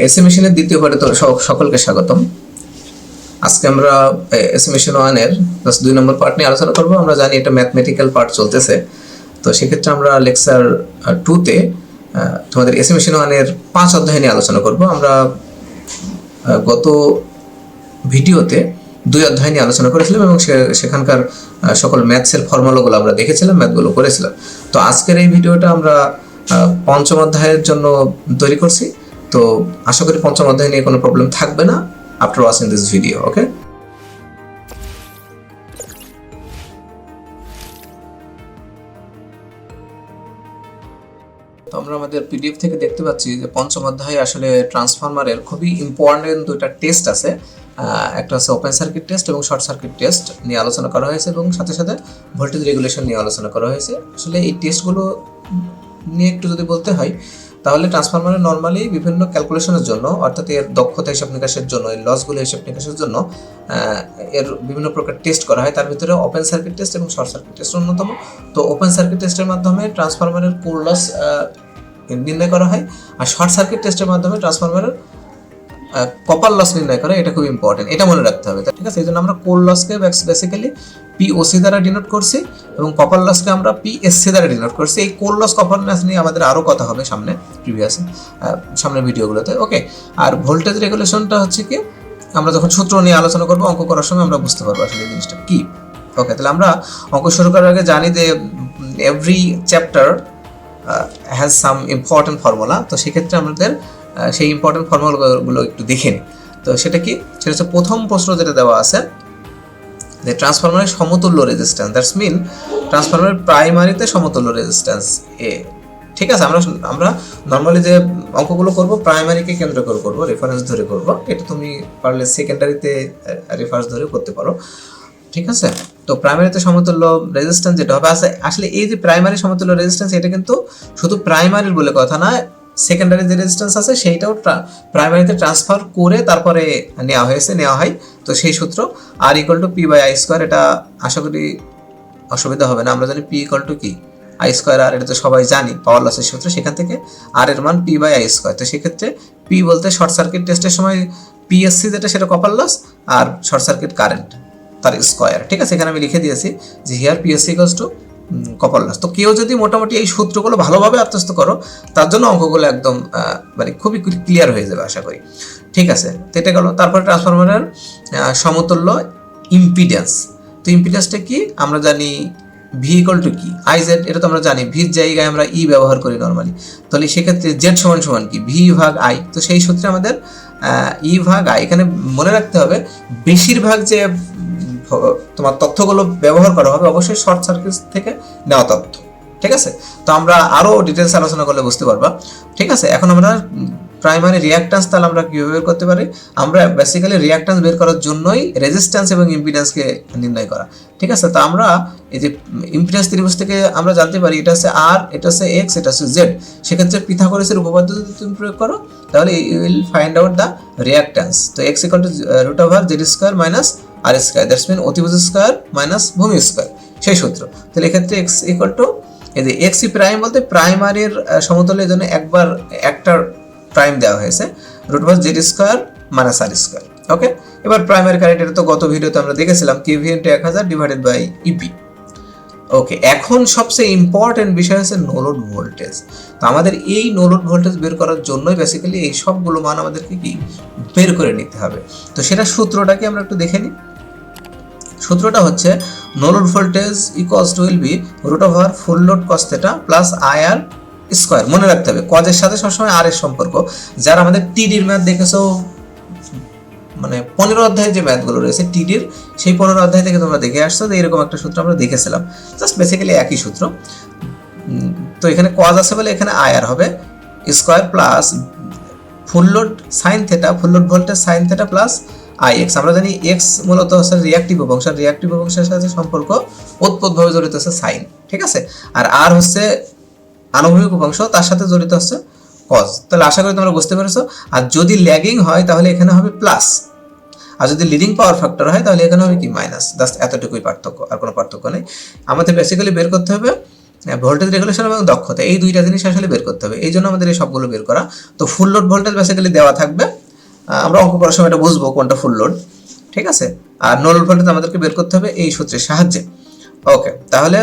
AC মেশিনের দ্বিতীয় পাঠে তো সকলকে স্বাগতম। আজকে আমরা এসি মেশিন 1 এর প্লাস 2 নম্বর পার্ট নিয়ে আলোচনা করব। আমরা জানি এটা ম্যাথমেটিক্যাল পার্ট চলতেছে, তো সেক্ষেত্রে আমরা লেকচার 2 তে তোমাদের এসি মেশিন 1 এর 5 অধ্যায় নিয়ে আলোচনা করব। আমরা গত ভিডিওতে 2 অধ্যায় নিয়ে আলোচনা করেছিলাম এবং সেখানকার সকল ম্যাথসের ফর্মুলাগুলো আমরা দেখেছিলাম, ম্যাথগুলো করেছিলাম। তো আজকের এই ভিডিওটা আমরা পঞ্চম অধ্যায়ের জন্য তৈরি করছি। তো আশা করি পঞ্চম অধ্যায় নিয়ে কোনো প্রবলেম থাকবে না আফটার ওয়াচিং দিস ভিডিও। ওকে, তো আমরা আমাদের পিডিএফ থেকে দেখতে পাচ্ছি যে পঞ্চম অধ্যায়ে আসলে ট্রান্সফরমারের খুবই ইম্পর্টেন্ট দুইটা টেস্ট আছে। একটা হচ্ছে ওপেন সার্কিট টেস্ট এবং শর্ট সার্কিট টেস্ট নিয়ে আলোচনা করা হয়েছে এবং সাথে সাথে ভোল্টেজ রেগুলেশন নিয়ে আলোচনা করা হয়েছে। আসলে এই টেস্টগুলো নিয়ে একটু যদি বলতে হয় তাহলে ট্রান্সফরমারের নর্মালি বিভিন্ন ক্যালকুলেশনের জন্য, অর্থাৎ এর দক্ষতা হিসাব নিকাশের জন্য, এর লসগুলো হিসাব নিকাশের জন্য এর বিভিন্ন প্রকার টেস্ট করা হয়। তার ভিতরে ওপেন সার্কিট টেস্ট এবং শর্ট সার্কিট টেস্ট অন্যতম। তো ওপেন সার্কিট টেস্টের মাধ্যমে ট্রান্সফরমারের কোর লস নির্ণয় করা হয়, আর শর্ট সার্কিট টেস্টের মাধ্যমে ট্রান্সফরমারের কপার লস নির্ণয় করা। এটা খুব ইম্পর্টেন্ট, এটা মনে রাখতে হবে। ঠিক আছে, এই জন্য আমরা কোর লসকে বেসিক্যালি পিওসি দ্বারা ডিনোট করছি এবং কপার লসকে আমরা পিএসসি দ্বারা ডিনোট করছি। এই কোর লস কপার লস নিয়ে আমাদের আরও কথা হবে সামনের ভিডিওগুলোতে। ওকে, আর ভোল্টেজ রেগুলেশনটা হচ্ছে কি, আমরা যখন সূত্র নিয়ে আলোচনা করবো অঙ্ক করার সময় আমরা বুঝতে পারবো আসলে এই জিনিসটা কি। ওকে, তাহলে আমরা অঙ্ক শুরু করার আগে জানি যে every chapter has some important formula. তো সেক্ষেত্রে আমাদের সেই ইম্পর্টেন্ট ফর্মুলাগুলো একটু দেখে নিই। তো সেটা কি, সেটা হচ্ছে প্রথম প্রশ্ন যেটা দেওয়া আছে যে ট্রান্সফরমারের সমতুল্য রেজিস্ট্যান্স, দ্যাটস মিন ট্রান্সফরমারের প্রাইমারিতে সমতুল্য রেজিস্ট্যান্স এ। ঠিক আছে, আমরা নর্মালি যে অঙ্কগুলো করব প্রাইমারিকে কেন্দ্র করে করব, রেফারেন্স ধরে করব। এটা তুমি পারলে সেকেন্ডারিতে রেফারেন্স ধরে করতে পারো। ঠিক আছে, তো প্রাইমারিতে সমতুল্য রেজিস্ট্যান্স যেটা হবে, আসলে এই যে প্রাইমারি সমতুল্য রেজিস্ট্যান্স, এটা কিন্তু শুধু প্রাইমারির বলে কথা না, সেকেন্ডারি যে রেজিস্ট্যান্স আছে সেইটাও প্রাইমারিতে ট্রান্সফার করে তারপরে নেওয়া হয়। তো সেই সূত্র R equal to P by I square, এটা আশা করি অসুবিধা হবে না। আমরা জানি পি ইকুয়াল টু কি, আই স্কোয়ার আর, এটা তো সবাই জানি পাওয়ার লসের সূত্র। সেখান থেকে আর এর মান পি বাই আই স্কোয়ার। তো সেক্ষেত্রে পি বলতে শর্ট সার্কিট টেস্টের সময় পিএসসি যেটা সেটা কপার লস, আর শর্ট সার্কিট কারেন্ট তার স্কোয়ার। ঠিক আছে, এখানে আমি লিখে দিয়েছি যে here PSC equals to copper loss. তো কেউ যদি মোটামুটি এই সূত্রগুলো ভালোভাবে আত্মস্থ করো, তার জন্য অঙ্কগুলো একদম মানে খুবই ক্লিয়ার হয়ে যাবে আশা করি। ঠিক আছে, তো এটা গেল। তারপরে ট্রান্সফরমারের সমতুল্য ইম্পিডেন্স। তো ইম্পিডেন্সটা কি, আমরা জানি ভি ইকুয়াল টু কি, আই জেড। এটা তো আমরা জানি, ভির জায়গায় আমরা ই ব্যবহার করি নর্মালি। তাহলে সেক্ষেত্রে জেড সমান সমান কি, ভি ভাগ আই। তো সেই সূত্রে আমাদের ই ভাগ আই। এখানে মনে রাখতে হবে বেশিরভাগ যে তোমার তথ্যগুলো ব্যবহার করা হবে অবশ্যই শর্ট সার্কিট থেকে নেওয়া তথ্য। ঠিক আছে, তো আমরা আরো ডিটেলস আলোচনা করলে বুঝতে পারবা। ঠিক আছে, এখন আমরা প্রাইমারি রিঅ্যাকট্যান্স তাহলে আমরা কিভাবে বের করতে পারি, আমরা বেসিক্যালি রিঅ্যাকট্যান্স বের করার জন্যই রেজিস্ট্যান্স এবং ইম্পিডেন্সকে নির্ণয় করা। ঠিক আছে, তো আমরা এই যে ইম্পিডেন্স ত্রিভুজ থেকে আমরা জানতে পারি এটা হচ্ছে আর, এটা হচ্ছে এক্স, এটা হচ্ছে জেড। সেক্ষেত্রে পিথাগোরাসের উপপাদ্য যদি তুমি প্রয়োগ করো তাহলে you will find out the reactance. তো X equal to root over Z square minus R square, that's mean অতিভুজ স্কোয়ার মাইনাস ভূমি স্কোয়ার, সেই সূত্র। তাহলে এক্ষেত্রে এক্স ইকুয়াল টু এই যে এক্স ই প্রাইম বলতে প্রাইমারির সমতলের জন্য একবার একটা প্রাইম দেওয়া হয়েছে, root over Z square minus R square. Okay, এবার প্রাইমারি কারেন্ট, এটা তো গত ভিডিওতে আমরা দেখেছিলাম, KV into 1000 divided by EP. Okay, এখন সবচেয়ে ইম্পর্টেন্ট বিষয় হচ্ছে নো লোড ভোল্টেজ। তো আমাদের এই নো লোড ভোল্টেজ বের করার জন্যই বেসিক্যালি এই সবগুলো মান আমাদেরকে কি বের করে নিতে হবে। তো সেটা সূত্রটাকে আমরা একটু দেখে নিই। সূত্রটা হচ্ছে no load voltage equals to will be root over full load cos theta plus I R square. মনে রাখতে হবে কজের সাথে সবসময় আর এর সম্পর্ক। যারা আমাদের টিডির ম্যাথ দেখেছো, মানে 15 অধ্যায়ে যে ম্যাথগুলো রয়েছে টিডির, সেই 15 অধ্যায় থেকে তোমরা দেখে আসছো যে এরকম একটা সূত্র আমরা দেখেছিলাম, জাস্ট বেসিক্যালি একই সূত্র। তো এখানে কজ আছে বলে এখানে আয়ার হবে square plus full load sine theta, full load voltage sine theta plus I x. আমরা জানি এক্স মূলত হচ্ছে রিয়াক্টিভ অংশ, রিয়াক্টিভ অংশের সাথে সম্পর্ক ওতপ্রোতভাবে জড়িত হচ্ছে সাইন। ঠিক আছে, আর আর হচ্ছে আনুভূমিক উপাংশ, তার সাথে জড়িত হচ্ছে কজ। তাহলে আশা করি তোমরা বুঝতে পেরেছো। আর যদি ল্যাগিং হয় তাহলে এখানে হবে প্লাস, আর যদি লিডিং পাওয়ার ফ্যাক্টর হয় তাহলে এখানে হবে কি মাইনাস। জাস্ট এতটুকুই পার্থক্য, আর কোনো পার্থক্য নেই। আমাদের বেসিক্যালি বের করতে হবে ভোল্টেজ রেগুলেশন এবং দক্ষতা, এই দুইটা জিনিস আসলে বের করতে হবে, এই জন্য আমাদের এই সবগুলো বের করা। তো ফুল লোড ভোল্টেজ বেসিক্যালি দেওয়া থাকবে, আমরা অঙ্ক করার সময় এটা বুঝবো কোনটা ফুল লোড, ঠিক আছে। আর নো লোড ভোল্টেজ আমাদেরকে বের করতে হবে এই সূত্রের সাহায্যে। ওকে, তাহলে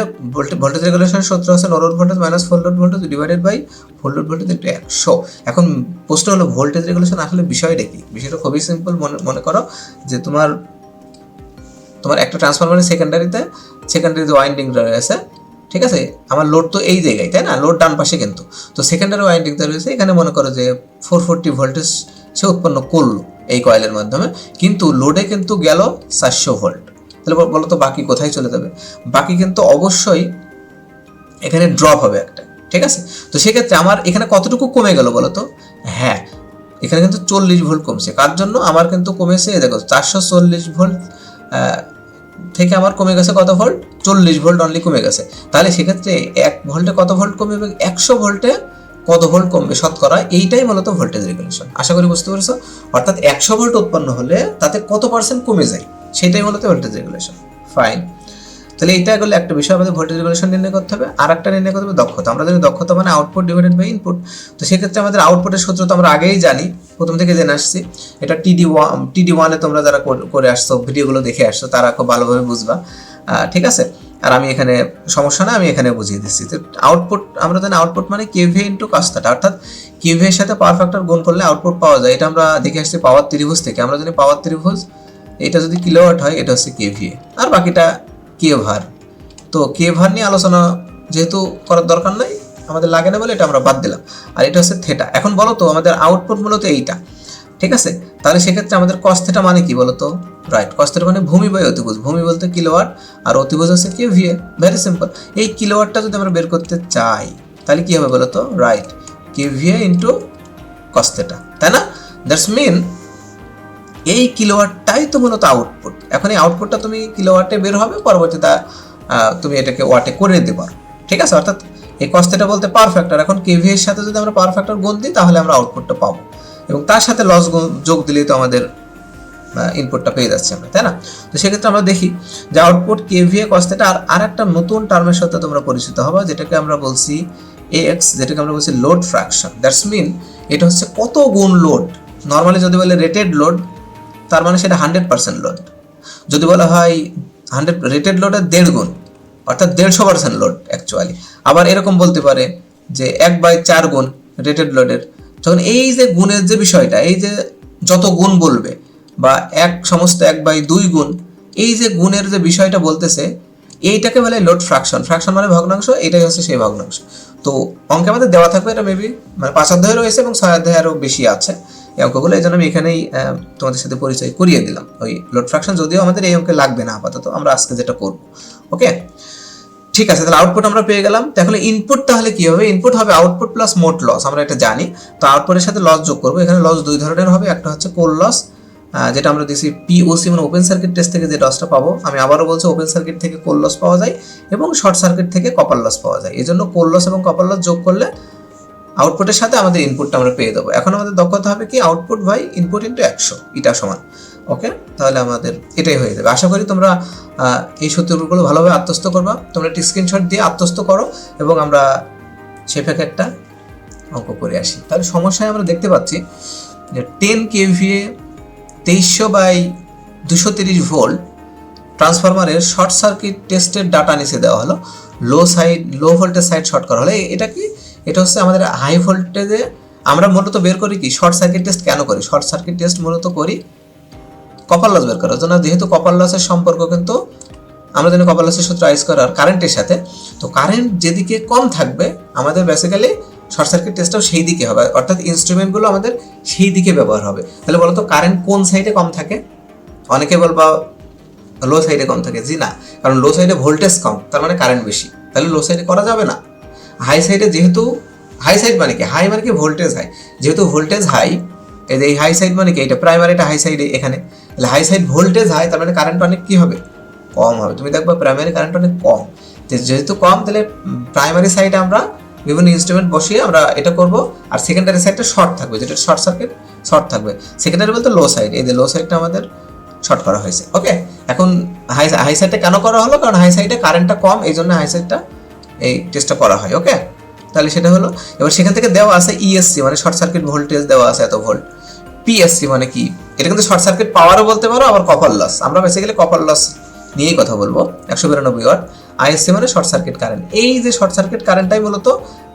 ভোল্টেজ রেগুলেশনের সূত্র হচ্ছে no load voltage minus full load voltage divided by full load voltage into 100। এখন প্রশ্ন হলো ভোল্টেজ রেগুলেশন আসলে বিষয়টা কি? বিষয়টা খুবই সিম্পল। মনে করো যে তোমার একটা ট্রান্সফরমারের সেকেন্ডারিতে ওয়াইন্ডিং রয়েছে, ঠিক আছে। আমার লোড তো এই জায়গায়, তাই না? লোড ডান পাশে, কিন্তু তো সেকেন্ডারি ওয়াইন্ডিংটা রয়েছে এখানে। মনে করো যে 440 ভোল্টেজ সে উৎপন্ন করলো এই কয়েলের মাধ্যমে, কিন্তু লোডে কিন্তু গেল 400 ভোল্ট। তাহলে বলো তো বাকি কোথায় চলে যাবে? বাকি কিন্তু অবশ্যই এখানে ড্রপ হবে একটা, ঠিক আছে। তো সেক্ষেত্রে আমার এখানে কতটুকু কমে গেল বলো তো? হ্যাঁ, এখানে কিন্তু 40 ভোল্ট কমছে। কার জন্য? আমার কিন্তু কমেছে, দেখো 440 ভোল্ট থেকে আমার কমে গেছে কত ভোল্ট? 40 ভোল্ট অনলি কমে গেছে। তাহলে সেক্ষেত্রে 1 ভোল্টে কত ভোল্ট কমবে এবং 100 ভোল্টে কত ভোল্ট কমবে শতকরা, এইটাই মূলত ভোল্টেজ রেগুলেশন। আশা করি বুঝতে পেরেছো। অর্থাৎ 100 ভোল্ট উৎপন্ন হলে তাতে কত পার্সেন্ট কমে যায়, সেটাই মূলত ভোল্টেজ রেগুলেশন। ফাইন, তাহলে এইটা গেলে একটা বিষয় আমাদের ভোল্টেজ রেগুলেশন নির্ণয় করতে হবে। আর একটা নির্ণয় করতে হবে দক্ষতা। আমরা জানি দক্ষতা মানে আউটপুট ডিভাইডেড বাই ইনপুট। তো সেক্ষেত্রে আমাদের আউটপুটের সূত্র তো আমরা আগেই জানি, প্রথম থেকে জেনে আসছি। এটা TD1-এ তোমরা যারা করে আসছো, ভিডিওগুলো দেখে আসছো, তারা খুব ভালোভাবে বুঝবা, ঠিক আছে। আর আমি এখানে সমস্যা না, আমি এখানে বুঝিয়ে দিচ্ছি। তো আউটপুট আমরা জানি আউটপুট মানে কেভিএ ইন্টু cos θ, অর্থাৎ কেভিএ এর সাথে পাওয়ার ফ্যাক্টর গুণ করলে আউটপুট পাওয়া যায়। এটা আমরা দেখে আসছি পাওয়ার ত্রিভুজ থেকে। আমরা জানি পাওয়ার ত্রিভুজ, এটা যদি কিলোওয়াট হয় এটা হচ্ছে কেভিএ, আর বাকিটা কে ভার। তো কে ভার নিয়ে আলোচনা যেহেতু করার দরকার নাই, আমাদের লাগে না বলে এটা আমরা বাদ দিলাম। আর এটা হচ্ছে থেটা। এখন বলো তো আমাদের আউটপুট মূলত এইটা, ঠিক আছে। তাহলে সেক্ষেত্রে আমাদের cos θ মানে কি বলো তো? রাইট, cos θ মানে ভূমি বাই অতিভুজ। ভূমি বলতে কিলোওয়াট আর অতিভুজ হচ্ছে কেভিএ। Very simple. এই কিলোওয়াটটা যদি আমরা বের করতে চাই তাহলে কি হবে বলো তো? রাইট, কেভিএ ইন্টু cos θ, তাই না? দ্যাটস মিন এই কিলোওয়াটটাই তো মূলত আউটপুট। এখন এই আউটপুটটা তুমি কিলোওয়াটে বের হবে, পরবর্তীতে তুমি এটাকে ওয়াটে করে দিতে পারো, ঠিক আছে। অর্থাৎ এই cos θ বলতে পাওয়ার ফ্যাক্টর। এখন কেভিএ এর সাথে যদি আমরা পাওয়ার ফ্যাক্টর গুণ দিই তাহলে আমরা আউটপুটটা পাবো, এবং তার সাথে লস যোগ দিলেই তো আমাদের ইনপুটটা পেয়ে যাচ্ছি আমরা, তাই না? তো সেক্ষেত্রে আমরা দেখি যে আউটপুট কেভিএ cos θ। আর একটা নতুন টার্মের সাথে তোমরা পরিচিত হবা, যেটাকে আমরা বলছি এক্স, যেটাকে আমরা বলছি লোড ফ্র্যাকশন। দ্যাটস মিন এটা হচ্ছে কত গুণ লোড। নর্মালি যদি বলে রেটেড লোড, তার মানে সেটা 100% লোড। যদি বলা হয় রেটেড লোডের 1.5 গুণ, অর্থাৎ 150% লোড অ্যাকচুয়ালি। আবার এরকম বলতে পারে যে 1/4 গুণ রেটেড লোডের। তখন এই যে গুণের যে বিষয়টা, এই যে যত গুণ বলবে, বা সমস্ত 1/2 গুণ, এই যে গুণের যে বিষয়টা বলতেছে, এইটাকে বলে লোড ফ্র্যাকশন। ফ্র্যাকশন মানে ভগ্নাংশ, এটাই হচ্ছে সেই ভগ্নাংশ। তো অঙ্কে আমাদের দেওয়া থাকবে, এটা মেবি মানে 5 অধ্যায় রয়েছে এবং 6 অধ্যায় আরও বেশি আছে এই অঙ্কগুলো। এই জন্য আমি এখানেই তোমাদের সাথে পরিচয় করিয়ে দিলাম ওই লোড ফ্র্যাকশন, যদিও আমাদের এই অঙ্কে লাগবে না আপাতত, আমরা আজকে যেটা করব। ওকে, ঠিক আছে। তাহলে আউটপুট আমরা পেয়ে গেলাম। তাহলে ইনপুট তাহলে কি হবে? ইনপুট হবে আউটপুট প্লাস মোট লস, আমরা এটা জানি। তো আউটপুটের সাথে লস যোগ করবো। এখানে লস দুই ধরনের হবে। একটা হচ্ছে কোর লস, যেটা আমরা দিচ্ছি পিওসি মানে ওপেন সার্কিট টেস্ট থেকে যে লসটা পাবো। আমি আবারও বলছি, ওপেন সার্কিট থেকে কোর লস পাওয়া যায় এবং শর্ট সার্কিট থেকে কপার লস পাওয়া যায়। এই জন্য কোর লস এবং কপার লস যোগ করলে আউটপুটের সাথে আমাদের ইনপুটটা আমরা পেয়ে দেবো। এখন আমাদের দক্ষতা হবে কি? আউটপুট বাই ইনপুট ইন্টু 100, এটা সমান। ওকে, তাহলে আমাদের এটাই হয়ে যাবে। আশা করি তোমরা এই সূত্রগুলো ভালোভাবে আত্মস্থ করবা। তোমরা একটি স্ক্রিনশট দিয়ে আত্মস্থ করো এবং আমরা সেটাকে একটা অঙ্ক করে আসি। তাহলে সমস্যায় আমরা দেখতে পাচ্ছি যে 10 কেভিএ 2300/230 ভোল্ট ট্রান্সফরমারের শর্ট সার্কিট টেস্টের ডাটা নিচে দেওয়া হলো। লো ভোল্টেজ সাইড শর্ট করা হলো। এটা কি? এটা হচ্ছে আমাদের হাই ভোল্টেজে আমরা মূলত বের করি কি? শর্ট সার্কিট টেস্ট কেন করি? শর্ট সার্কিট টেস্ট মূলত করি কপার লস বের করার জন্য। যেহেতু কপার লসের সম্পর্ক কিন্তু আমরা জানি কপার লসের সূত্র আইস্কোয়ার আর কারেন্টের সাথে। তো কারেন্ট যেদিকে কম থাকবে আমাদের বেসিক্যালি শর্ট সার্কিট টেস্টটাও সেই দিকে হবে, অর্থাৎ ইনস্ট্রুমেন্টগুলো আমাদের সেই দিকে ব্যবহার হবে। তাহলে বলতো কারেন্ট কোন সাইডে কম থাকে? অনেকে বলবা লো সাইডে কম থাকে। জি না, কারণ লো সাইডে ভোল্টেজ কম, তার মানে কারেন্ট বেশি। তাহলে লো সাইডে করা যাবে না। হাই সাইডে যেহেতু হাই সাইড মানে কি? হাই মানে কি? Voltage high. যেহেতু ভোল্টেজ হাই, এই যে এই হাই সাইড মানে কি? এটা প্রাইমারিটা হাই সাইডে এখানে। তাহলে হাই সাইড ভোল্টেজ হাই, তার মানে কারেন্ট অনেক কি হবে? কম হবে। তুমি দেখবা প্রাইমারি কারেন্ট অনেক কম। যেহেতু কম, তাহলে প্রাইমারি সাইডে আমরা বিভিন্ন ইনস্ট্রুমেন্ট বসিয়ে আমরা এটা করব। আর সেকেন্ডারি সাইডটা শর্ট থাকবে, যেটা শর্ট সার্কিট শর্ট থাকবে। সেকেন্ডারি বলতে লো সাইড। এই যে লো সাইডটা আমাদের শর্ট করা হয়েছে। ওকে, এখন হাই সাইডটা কেন করা হলো? কারণ হাই সাইডে কারেন্টটা কম, এই জন্য হাই সাইডটা এই টেস্টটা করা হয়। ওকে, তাহলে সেটা হলো। এবার সেখান থেকে দেওয়া আছে ইএসসি মানে শর্ট সার্কিট ভোল্টেজ দেওয়া আছে এত ভোল্ট। পিএসসি মানে কি, এটা কিন্তু শর্ট সার্কিট পাওয়ারও বলতে পারো, আবার কপার লস। আমরা বেসিক্যালি কপার লস নিয়েই কথা বলবো, 192 ওয়াট। আইএসসি মানে শর্ট সার্কিট কারেন্ট। এই যে শর্ট সার্কিট কারেন্টটাই মূলত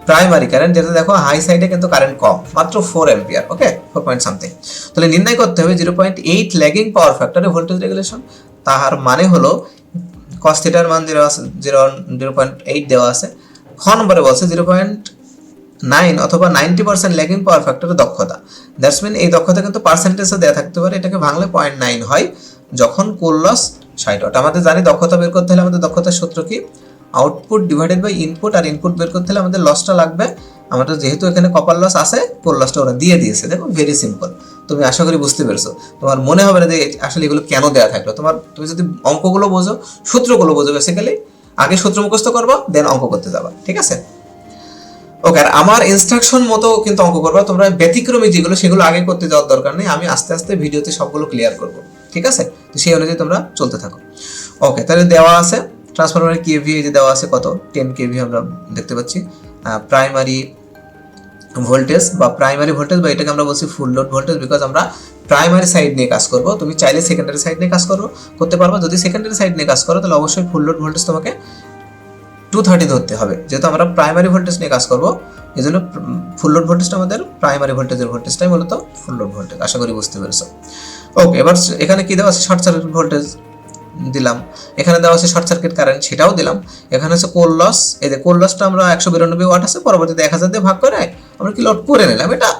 প্রাইমারি কারেন্ট, যেটা দেখো হাই সাইডে কিন্তু কারেন্ট কম, মাত্র 4 অ্যাম্পিয়ার। ওকে, 4 পয়েন্ট সামথিং। তাহলে নির্ণয় করতে হবে 0.8 ল্যাগিং পাওয়ার ফ্যাক্টরে ভোল্টেজ রেগুলেশন। তার মানে হলো cos থিটার মান 0.8 দেওয়া আছে। খ নম্বরে বলছে 0.9 অথবা 90% ল্যাগিং পাওয়ার ফ্যাক্টরের দক্ষতা। দ্যাটস মিন এই দক্ষতা কিন্তু পার্সেন্টেজে দেওয়া থাকতে পারে, এটাকে ভাঙলে 0.9 হয় যখন কোর লস 60 ওয়াট। আমাদের জানি দক্ষতা বের করতে হলে আমাদের দক্ষতার সূত্র কি, আউটপুট ডিভাইডেড বাই ইনপুট। আর ইনপুট বের করতে হলে আমাদের লসটা লাগবে। আমাদের যেহেতু এখানে কপার লস আছে, কোর লসটা ওরা দিয়ে দিয়েছে। দেখো ভেরি সিম্পল, তুমি আশা করি বুঝতে পেরেছো। তোমার মনে হবে না যে আসলে এগুলো কেন দেওয়া থাকলো। তুমি যদি অঙ্কগুলো বোঝো, সূত্রগুলো বোঝো, বেসিক্যালি আগে সূত্র মুখস্থ করবা, দেন অঙ্ক করতে যাবা, ঠিক আছে? ওকে, আর আমার ইনস্ট্রাকশন মতো কিন্তু অঙ্ক করবা। তোমরা ব্যতিক্রমী যেগুলো সেগুলো আগে করতে যাওয়ার দরকার নেই, আমি আস্তে আস্তে ভিডিওতে সবগুলো ক্লিয়ার করব, ঠিক আছে? তো সেই অনুযায়ী তোমরা চলতে থাকো। ওকে, তাহলে দেওয়া আছে ট্রান্সফরমারের কেভি, এই যে দেওয়া আছে কত, 10 কেভি আমরা দেখতে পাচ্ছি। প্রাইমারি ভোল্টেজ বা এটাকে আমরা বলছি ফুল লোড ভোল্টেজ, বিকজ আমরা প্রাইমারি সাইড নিয়ে কাজ করব। তুমি চাইলে সেকেন্ডারি সাইড নিয়ে কাজ করতে পারবা। যদি সেকেন্ডারি সাইড নিয়ে কাজ করো তাহলে অবশ্যই ফুল লোড ভোল্টেজ তোমাকে 230 ধরতে হবে, যেহেতু আমরা প্রাইমারি ভোল্টেজ নিয়ে কাজ করব। এই জন্য ফুল লোড ভোল্টেজটা আমাদের প্রাইমারি ভোল্টেজটাই মূলত ফুল লোড ভোল্টেজ। আশা করি বুঝতে পেরেছো। ওকে, এবার এখানে কি দেওয়া আছে, শর্ট সার্কিট ভোল্টেজ দিলাম, এখানে দেওয়া আছে শর্ট সার্কিট কারেন্ট, সেটাও দিলাম। এখানে আছে কোর লস, এই যে কোর লসটা আমরা 192 ওয়াট আছে, পরবর্তীতে 1000 দিয়ে ভাগ করে আমরা কি লোড করে নিলাম, এটা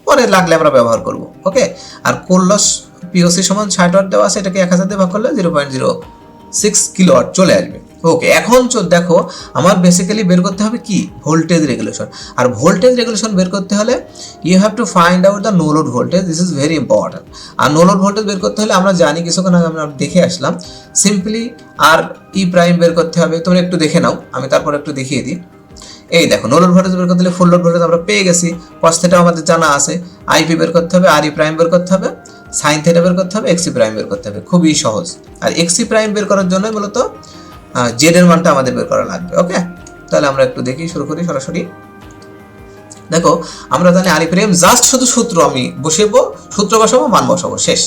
পরে লাগলে আমরা ব্যবহার করব। ওকে, আর কোর লস পিওসি সমান 60 ওয়াট দেওয়া আছে, এটাকে 1000 দিয়ে ভাগ করলে 0.06 কিলোওয়াট চলে আসবে। ওকে, এখন দেখো আমার বেসিক্যালি বের করতে হবে কি, ভোল্টেজ রেগুলেশন। আর ভোল্টেজ রেগুলেশন বের করতে হলে you have to find out the no load voltage, this is very important. আর নো লোড ভোল্টেজ বের করতে হলে আমরা জানি, কিছুক্ষণ আগে আমরা দেখে আসলাম, সিম্পলি আর ই প্রাইম বের করতে হবে। তোমরা একটু দেখে নাও, আমি তারপর একটু দেখিয়ে দিই। এই দেখো, নো লোড ভোল্টেজ বের করতে হলে ফুল লোড ভোল্টেজ আমরা পেয়ে গেছি, cos থিটা আমাদের জানা আছে, আইপি বের করতে হবে, আর ই প্রাইম বের করতে হবে, সাইন থিটা বের করতে হবে, এক্সি প্রাইম বের করতে হবে। খুবই সহজ। আর এক্সি প্রাইম বের করার জন্য মূলত জেড এর মানটা আমাদের বের করা লাগবে। ওকে, তাহলে আমরা একটু দেখি, শুরু করি সরাসরি। দেখো আমরা তাহলে আর ই প্রাইম জাস্ট শুধু সূত্র আমি বসাবো, সূত্র বসাবো, মান বসাবো, শেষ।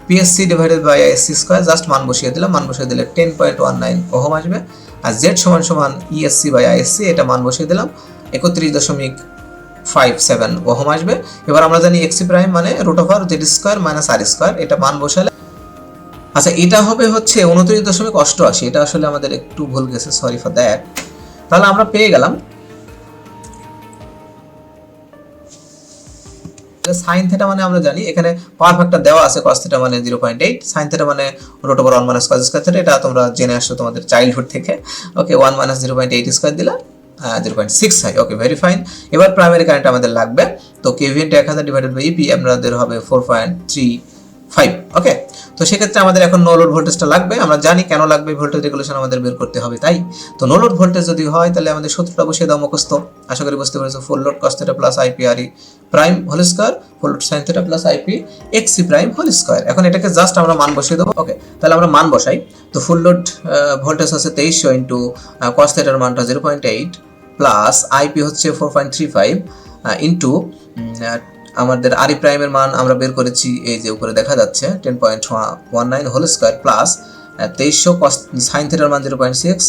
PSC divided by ISC square, just মান বসিয়ে দিলাম, মান বসিয়ে দিলে 10.19 ওহম আসবে। আর জেড সমান ইএসসি বাই আইএসসি, এটা মান বসিয়ে দিলাম 31.57 ওহম আসবে। এবার আমরা জানি এক্সি প্রাইম মানে √জেড স্কয়ার মাইনাস আর স্কয়ার, এটা মান বসালে আচ্ছা এটা হবে হচ্ছে 29.88। এটা আসলে আমাদের একটু ভুল গেছে, সরি ফর দ্যাট। তাহলে আমরা পেয়ে গেলাম সাইন থিটা মানে আমরা জানি এখানে পাওয়ার ফ্যাক্টর দেওয়া আছে, cos থিটা মানে 0.8, সাইন থিটা মানে √1 মাইনাস cos স্কয়ার থিটা, এটা তোমরা জেনে আসছো তোমাদের চাইল্ডহুড থেকে। ওকে, 1 মাইনাস 0.8 স্কয়ার দিলা 0.6 হয়। Okay, very fine. এবার প্রাইমারি কারেন্ট আমাদের লাগবে, তো KV into 1000 divided by EP আমাদের হবে 4.35। ওকে, তো সেক্ষেত্রে আমাদের এখন নো লোড ভোল্টেজটা লাগবে। আমরা জানি কেন লাগবে, ভোল্টেজ রেগুলেশন আমাদের বের করতে হবে, তাই তো নো লোড ভোল্টেজ যদি হয় তাহলে আমাদের সূত্রটা বসিয়ে দাও মুখস্থ। আশা করি বুঝতে পেরেছো। Full load cos theta plus IP R E prime whole square, full load sin theta plus IP XE prime whole square. এখন এটাকে জাস্ট আমরা মান বসিয়ে দেবো। ওকে, তাহলে আমরা মান বসাই। তো ফুল লোড ভোল্টেজ হচ্ছে 2300 ইন্টু cos থিটার মানটা 0.8 প্লাস আইপি হচ্ছে 4.35 ইন্টু আমাদের আর ই প্রাইমের মান আমরা বের করেছি, এই যে উপরে দেখা যাচ্ছে 10.19 whole square plus 2300 cos sin থিটার মান 0.6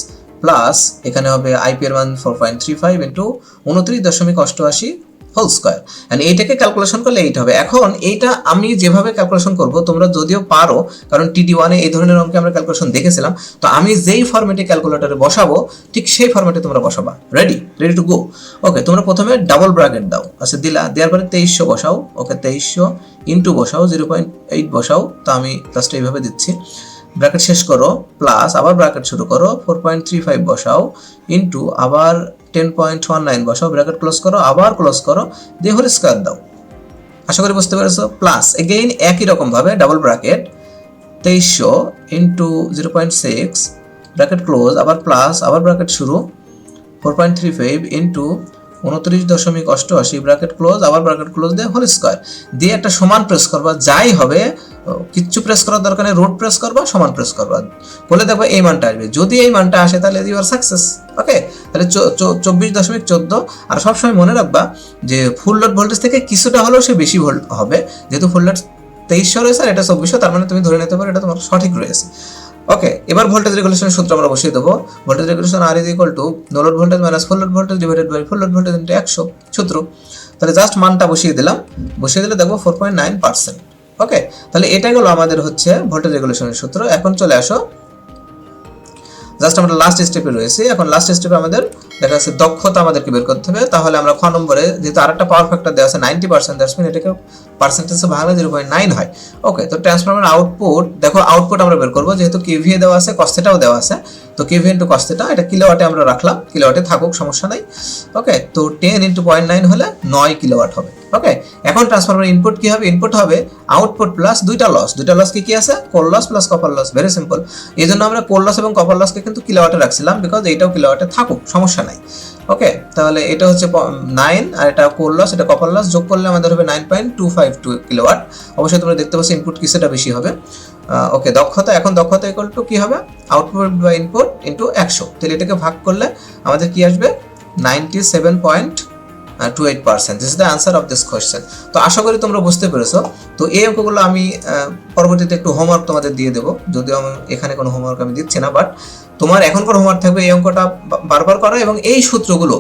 প্লাস এখানে হবে আইপি এর মান 4.35 ইন্টু 29.88 হোল স্কয়ার। এন্ড এইটাকে ক্যালকুলেশন করলে এইটা হবে। এখন এইটা আমি যেভাবে ক্যালকুলেশন করব, তোমরা যদিও পারো, কারণ TD1 এ এই ধরনের অঙ্কে আমরা ক্যালকুলেশন দেখেছিলাম, তো আমি যেই ফরম্যাটে ক্যালকুলেটরে বসাবো ঠিক সেই ফরম্যাটে তোমরা বসাবা। Ready to go. ওকে, তোমরা প্রথমে ডাবল ব্র্যাকেট দাও। আচ্ছা দেওয়ার পরে 2300 বসাও। ওকে, 2300 ইন্টু বসাও 0.8 বসাও, তো আমি জাস্ট এইভাবে দিচ্ছি। ব্র্যাকেট শেষ করো, প্লাস আবার ব্র্যাকেট শুরু করো, 4.35 বসাও ইন্টু আবার 10.19 বসাও, ব্র্যাকেট ক্লোজ করো, আবার ক্লোজ করো, দিয়ে হোল স্কয়ার দাও। আশা করি বুঝতে পেরেছো। প্লাস এগেইন একই রকম ভাবে double bracket 2300 into 0.6 bracket close, আবার প্লাস আবার ব্র্যাকেট শুরু 4.35 ইন্টু 29.88 ব্র্যাকেট ক্লোজ, আবার ব্র্যাকেট ক্লোজ দিয়ে হোল স্কয়ার দিয়ে একটা সমান প্রেস করবা, যাই হবে কিচ্ছু প্রেস করার দরকার নেই, রোড প্রেস করবা, সমান প্রেস করবা, করলে দেখবা এই মানটা আসবে। যদি এই মানটা আসে তাহলে ইউ আর সাকসেস। ওকে, তাহলে 24.14। আর সবসময় মনে রাখবা যে ফুল লোড ভোল্টেজ থেকে কিছুটা হলেও সে বেশি ভোল্ট হবে, যেহেতু ফুল লোড 2300 রয়েছে আর এটা 2400, তার মানে তুমি ধরে নিতে পারো এটা তোমার সঠিক রয়েছে। ওকে, এবার ভোল্টেজ রেগুলেশনের সূত্র আমরা বসিয়ে দেবো। ভোল্টেজ রেগুলেশন আর is equal to no load voltage minus full load voltage divided by full load voltage into 100 সূত্র। তাহলে জাস্ট মানটা বসিয়ে দিলাম, বসিয়ে দিলে দেখবো 4.9%। ওকে, তাহলে এটা গেলো আমাদের হচ্ছে ভোল্টেজ রেগুলেশনের সূত্র। এখন চলে আসো, জাস্ট আমরা লাস্ট স্টেপে রয়েছি। এখন লাস্ট স্টেপে আমাদের দেখা যাচ্ছে দক্ষতা আমাদেরকে বের করতে হবে। তাহলে আমরা খ নম্বরে যেহেতু আরেকটা পাওয়ার ফ্যাক্টর দেওয়া আছে 90%, দ্যাটস মিন এটাকে পার্সেন্টেজে ভাঙলে 0.9 হয়। ওকে, তো ট্রান্সফরমার আউটপুট, দেখো আউটপুট আমরা বের করবো, যেহেতু কেভিএ দেওয়া আছে, কস থিটাও দেওয়া আছে, তো কেভিএ ইন্টু কস থিটা, এটা কিলোওয়াটে আমরা রাখলাম, কিলোওয়াটে থাকুক সমস্যা নাই। ওকে, তো 10 ইন্টু 0.9 হলে 9 কিলোওয়াট হবে। ওকে, এখন ট্রান্সফরমার ইনপুট কি হবে? ইনপুট হবে আউটপুট প্লাস দুইটা লস। দুইটা লস কি আছে? Core loss plus copper loss. Very simple. এই জন্য আমরা কোর লস এবং কপার লসকে কিন্তু কিলোওয়াটে রাখছিলাম, বিকজ এইটাও কিলোওয়াটে থাকুক, সমস্যা নাই। ওকে, তাহলে এটা হচ্ছে 9 আর এটা কোর লস, এটা কপার লস, যোগ করলে আমাদের হবে 9.252 কিলোওয়াট। অবশ্যই তোমরা দেখতে পাচ্ছ ইনপুট কিছুটা বেশি হবে। ওকে, দক্ষতা, এখন দক্ষতা ইকুয়াল টু কি হবে? আউটপুট বা ইনপুট ইন্টু 100। তাহলে এটাকে ভাগ করলে আমাদের কি আসবে? 97.28%. This is the answer of this question. তো আশা করি তোমরা বুঝতে পেরেছো। তো এই অঙ্কগুলো আমি পরবর্তীতে একটু হোমওয়ার্ক তোমাদের দিয়ে দেবো, যদিও আমি এখানে কোনো হোমওয়ার্ক আমি দিচ্ছি না, বাট তোমার এখনকার হোমওয়ার্ক থাকবে এই অঙ্কটা বারবার করা এবং এই সূত্রগুলো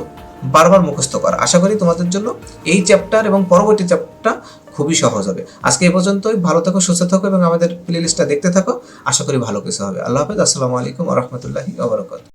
বারবার মুখস্থ করা। আশা করি তোমাদের জন্য এই চ্যাপ্টার এবং পরবর্তী চ্যাপ্টারটা খুবই সহজ হবে। আজকে এই পর্যন্তই। ভালো থাকো, সুস্থ থাকো এবং আমাদের প্লেলিস্টটা দেখতে থাকো। আশা করি ভালো কিছু হবে। আল্লাহ হাফেজ। আসসালামু আলাইকুম ওয়া রাহমাতুল্লাহি ওয়া বারাকাতুহু।